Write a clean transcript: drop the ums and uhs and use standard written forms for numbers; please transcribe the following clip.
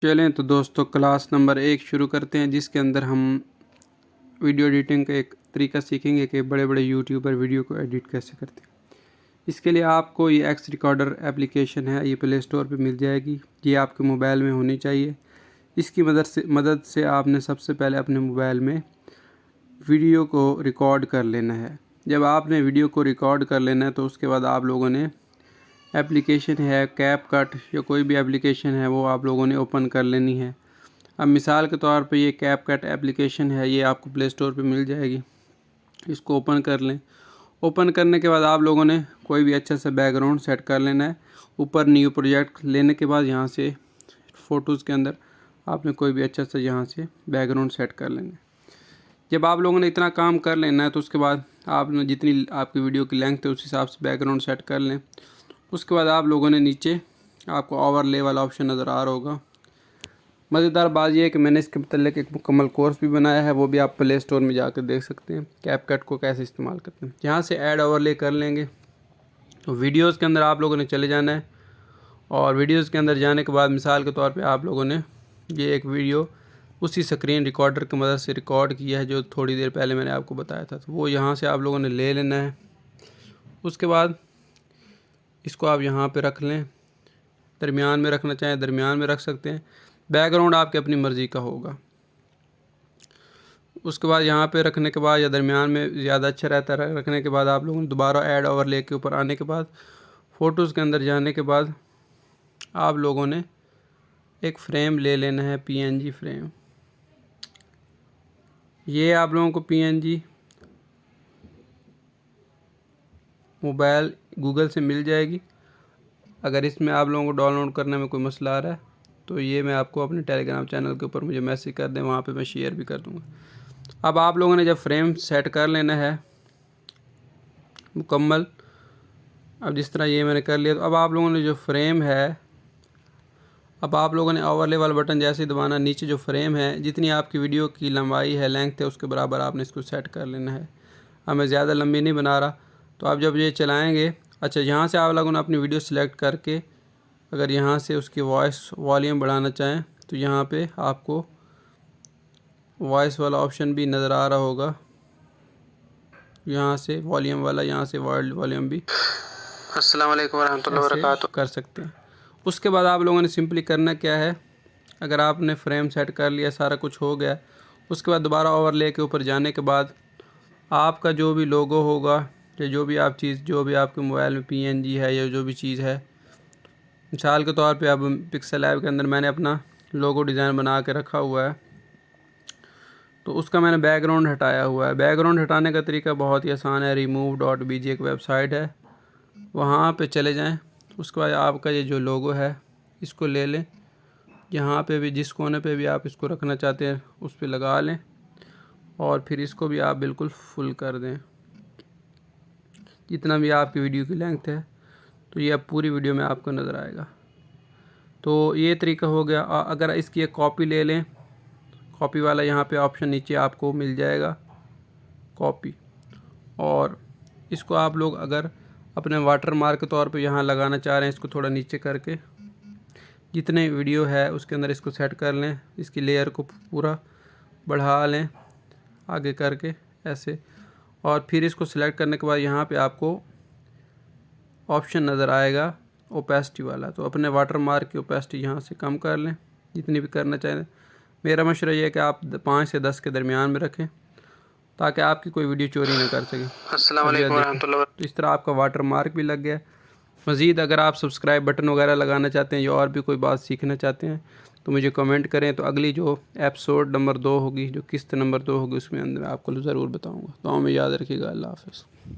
चलें तो दोस्तों क्लास नंबर 1 शुरू करते हैं, जिसके अंदर हम वीडियो एडिटिंग का एक तरीका सीखेंगे कि बड़े बड़े यूट्यूबर वीडियो को एडिट कैसे करते हैं। इसके लिए आपको ये एक्स रिकॉर्डर एप्लीकेशन है, ये प्ले स्टोर पे मिल जाएगी। ये आपके मोबाइल में होनी चाहिए। इसकी मदद से आपने सबसे पहले अपने मोबाइल में वीडियो को रिकॉर्ड कर लेना है। जब आपने वीडियो को रिकॉर्ड कर लेना है तो उसके बाद आप लोगों ने एप्लीकेशन है कैपकट या कोई भी एप्लीकेशन है वो आप लोगों ने ओपन कर लेनी है। अब मिसाल के तौर पे ये कैपकट एप्लीकेशन है, ये आपको प्ले स्टोर पे मिल जाएगी। इसको ओपन कर लें। ओपन करने के बाद आप लोगों ने कोई भी अच्छा सा बैकग्राउंड सेट कर लेना है। ऊपर न्यू प्रोजेक्ट लेने के बाद यहाँ से फ़ोटोज़ के अंदर आपने कोई भी अच्छा सा यहाँ से बैकग्राउंड सेट कर लेना है। जब आप लोगों ने इतना काम कर लेना है तो उसके बाद आपने जितनी आपकी वीडियो की लेंथ है उस हिसाब से बैकग्राउंड सेट कर लें। उसके बाद आप लोगों ने नीचे आपको ओवरले वाला ऑप्शन नज़र आ रहा होगा। मज़ेदार बात यह है कि मैंने इसके मतलब एक मुकम्मल कोर्स भी बनाया है, वो भी आप प्ले स्टोर में जाकर देख सकते हैं कैपकट को कैसे इस्तेमाल करते हैं। यहाँ से ऐड ओवरले कर लेंगे तो वीडियोज़ के अंदर आप लोगों ने चले जाना है और वीडियोज़ के अंदर जाने के बाद मिसाल के तौर पे आप लोगों ने ये एक वीडियो उसी स्क्रीन रिकॉर्डर की मदद से रिकॉर्ड किया है जो थोड़ी देर पहले मैंने आपको बताया था, तो वो यहाँ से आप लोगों ने ले लेना है। उसके बाद इसको आप यहाँ पे रख लें, दरमियान में रखना चाहें दरमियान में रख सकते हैं। बैकग्राउंड आपकी अपनी मर्ज़ी का होगा। उसके बाद यहाँ पे रखने के बाद या दरमियान में ज़्यादा अच्छा रहता है। रखने के बाद आप लोगों ने दोबारा ऐड ओवरले के ऊपर आने के बाद फ़ोटोज़ के अंदर जाने के बाद आप लोगों ने एक फ़्रेम ले लेना है, PNG फ्रेम। ये आप लोगों को PNG मोबाइल गूगल से मिल जाएगी। अगर इसमें आप लोगों को डाउनलोड करने में कोई मसला आ रहा है तो ये मैं आपको अपने टेलीग्राम चैनल के ऊपर मुझे मैसेज कर दें, वहाँ पे मैं शेयर भी कर दूँगा। अब आप लोगों ने जब फ्रेम सेट कर लेना है मुकम्मल, अब जिस तरह ये मैंने कर लिया, तो अब आप लोगों ने जो फ्रेम है, अब आप लोगों ने ओवरले वाला बटन जैसे ही दबाना, नीचे जो फ्रेम है जितनी आपकी वीडियो की लंबाई है लेंथ है उसके बराबर आपने इसको सेट कर लेना है। अब मैं ज़्यादा लंबी नहीं बना रहा, तो आप जब ये चलाएँगे, अच्छा यहाँ से आप लोगों ने अपनी वीडियो सेलेक्ट करके अगर यहाँ से उसकी वॉइस वॉल्यूम बढ़ाना चाहें तो यहाँ पे आपको वॉइस वाला ऑप्शन भी नज़र आ रहा होगा। यहाँ से वॉल्यूम वाला, यहाँ से वर्ल्ड वॉल्यूम भी अस्सलाम वालेकुम रहमतुल्लाहि व बरकातुहू कर सकते हैं। उसके बाद आप लोगों ने सिंपली करना क्या है, अगर आपने फ्रेम सेट कर लिया, सारा कुछ हो गया, उसके बाद दोबारा ओवरले के ऊपर जाने के बाद आपका जो भी लोगो होगा या जो भी आप चीज़ जो भी आपके मोबाइल में PNG है या जो भी चीज़ है, मिसाल के तौर पे अब पिक्सल ऐप के अंदर मैंने अपना लोगो डिज़ाइन बना के रखा हुआ है, तो उसका मैंने बैकग्राउंड हटाया हुआ है। बैकग्राउंड हटाने का तरीका बहुत ही आसान है। remove.bg एक वेबसाइट है, वहाँ पे चले जाएं। उसके बाद आपका ये जो लोगो है इसको ले लें, यहाँ पे भी जिस कोने पे भी आप इसको रखना चाहते हैं उस पे लगा लें और फिर इसको भी आप बिल्कुल फुल कर दें जितना भी आपकी वीडियो की लेंथ है, तो ये अब पूरी वीडियो में आपको नज़र आएगा। तो ये तरीका हो गया। अगर इसकी एक कॉपी ले लें, कॉपी वाला यहाँ पे ऑप्शन नीचे आपको मिल जाएगा, कॉपी, और इसको आप लोग अगर अपने वाटर मार्क के तौर पे यहाँ लगाना चाह रहे हैं, इसको थोड़ा नीचे करके जितने वीडियो है उसके अंदर इसको सेट कर लें। इसकी लेयर को पूरा बढ़ा लें आगे करके ऐसे, और फिर इसको सिलेक्ट करने के बाद यहाँ पे आपको ऑप्शन नज़र आएगा ओपेसिटी वाला, तो अपने वाटर मार्क की ओपेसिटी यहाँ से कम कर लें जितनी भी करना चाहें। मेरा मशवरा ये है कि आप 5 से 10 के दरमियान में रखें ताकि आपकी कोई वीडियो चोरी ना कर सके। अस्सलाम वालेकुम रहमतुल्लाहि। तो इस तरह आपका वाटर मार्क भी लग गया। मज़ीद अगर आप सब्सक्राइब बटन वगैरह लगाना चाहते हैं या और भी कोई बात सीखना चाहते हैं तो मुझे कमेंट करें, तो अगली जो एपिसोड नंबर 2 होगी, जो किस्त नंबर 2 होगी, उसमें अंदर आपको ज़रूर बताऊँगा। तो में याद रखिएगा। अल्लाह हाफ़िज़।